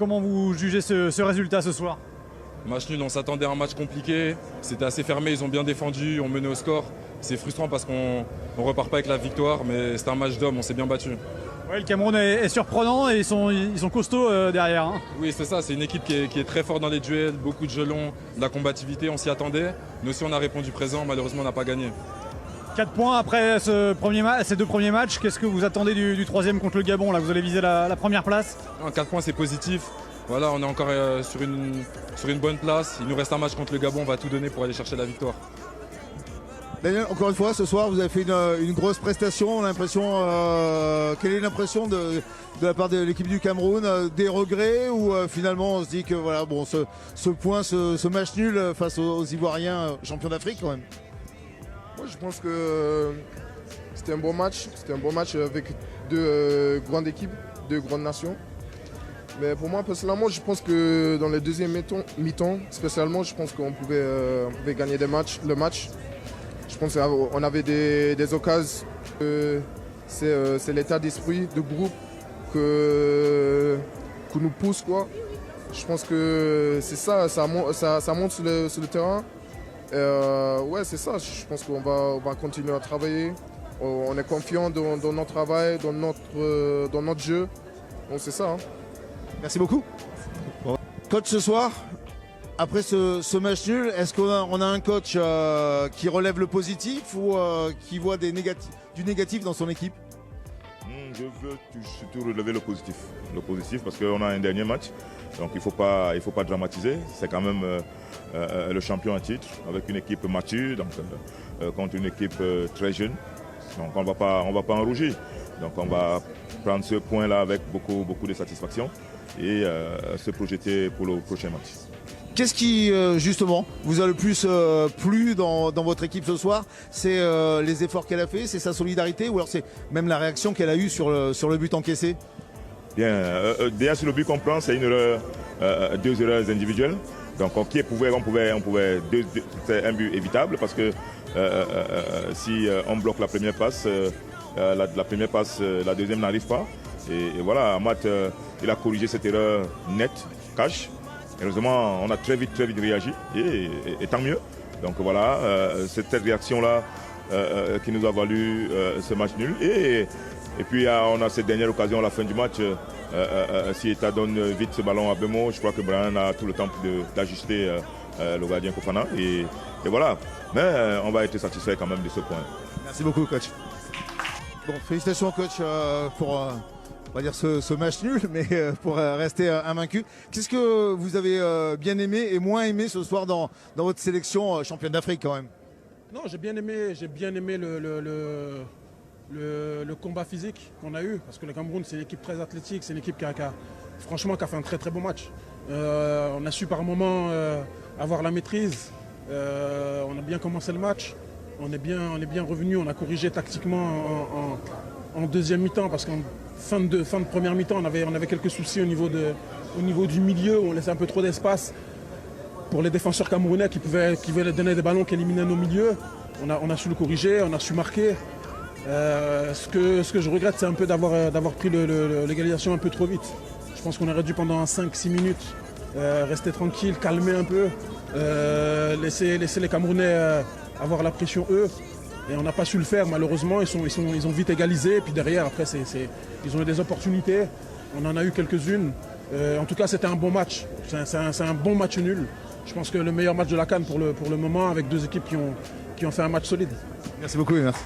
Comment vous jugez ce résultat ce soir? Match nul, on s'attendait à un match compliqué. C'était assez fermé, ils ont bien défendu, on menait au score. C'est frustrant parce qu'on ne repart pas avec la victoire, mais c'est un match d'hommes, on s'est bien battu. Ouais, le Cameroun est surprenant et ils sont costauds derrière. Hein. Oui, c'est ça, c'est une équipe qui est très forte dans les duels, beaucoup de jeux longs, de la combativité, on s'y attendait. Nous aussi, on a répondu présent, malheureusement, on n'a pas gagné. 4 points après ces deux premiers matchs. Qu'est-ce que vous attendez du troisième contre le Gabon? Là, vous allez viser la première place? 4 points, c'est positif. Voilà, on est encore sur une bonne place. Il nous reste un match contre le Gabon, on va tout donner pour aller chercher la victoire. Daniel, encore une fois, ce soir, vous avez fait une grosse prestation. Quelle est l'impression de la part de l'équipe du Cameroun? Des regrets ou finalement on se dit que voilà, bon, ce match nul face aux Ivoiriens champions d'Afrique quand même? Moi, je pense que c'était un bon match. C'était un bon match avec deux grandes équipes, deux grandes nations. Mais pour moi, personnellement, je pense que dans le deuxième mi-temps, spécialement, je pense qu'on pouvait gagner le match. Je pense qu'on avait des occasions. C'est l'état d'esprit de groupe que nous pousse, quoi. Je pense que c'est ça monte sur le terrain. Ouais, c'est ça. Je pense qu'on va continuer à travailler. On est confiant dans notre travail, dans notre jeu. Donc c'est ça. Hein. Merci beaucoup. Coach, ce soir, après ce match nul, est-ce qu'on a un coach qui relève le positif ou qui voit du négatif dans son équipe? Je veux surtout relever le positif. Le positif parce qu'on a un dernier match. Donc il ne faut pas dramatiser. C'est quand même le champion en titre avec une équipe mature donc, contre une équipe très jeune. Donc on ne va pas en rougir. Donc on va prendre ce point-là avec beaucoup de satisfaction et se projeter pour le prochain match. Qu'est-ce qui, justement, vous a le plus plu dans votre équipe ce soir? C'est les efforts qu'elle a fait, c'est sa solidarité ou alors c'est même la réaction qu'elle a eue sur le but encaissé? Bien, déjà sur le but qu'on prend, c'est deux erreurs individuelles. Donc on pouvait c'est un but évitable parce que si on bloque la première passe, la deuxième n'arrive pas. Et voilà, Amat, il a corrigé cette erreur nette, cash. Heureusement, on a très vite réagi et tant mieux. Donc voilà, c'est cette réaction-là qui nous a valu ce match nul. Et puis on a cette dernière occasion à la fin du match. Si Eta donne vite ce ballon à Bemo, je crois que Brian a tout le temps d'ajuster le gardien Fofana. Et voilà, mais on va être satisfait quand même de ce point. Merci beaucoup, coach. Bon, félicitations, coach, pour on va dire ce match nul, mais pour rester invaincu. Qu'est-ce que vous avez bien aimé et moins aimé ce soir dans votre sélection championne d'Afrique quand même? Non, j'ai bien aimé le combat physique qu'on a eu, parce que le Cameroun, c'est une équipe très athlétique, c'est une équipe qui a fait un très très bon match. On a su par moments avoir la maîtrise, on a bien commencé le match, on est bien revenu, on a corrigé tactiquement en deuxième mi-temps, parce qu'en fin de première mi-temps, on avait quelques soucis au niveau du milieu, où on laissait un peu trop d'espace pour les défenseurs camerounais qui pouvaient donner des ballons qui éliminaient nos milieux. On a su le corriger, on a su marquer. Ce que je regrette, c'est un peu d'avoir pris l'égalisation un peu trop vite. Je pense qu'on aurait dû pendant 5-6 minutes rester tranquille, calmer un peu, laisser les Camerounais avoir la pression eux. Et on n'a pas su le faire malheureusement, ils ont vite égalisé. Et puis derrière, après, ils ont eu des opportunités. On en a eu quelques-unes. En tout cas, c'était un bon match. C'est un bon match nul. Je pense que le meilleur match de la CAN pour le moment, avec deux équipes qui ont fait un match solide. Merci beaucoup et merci.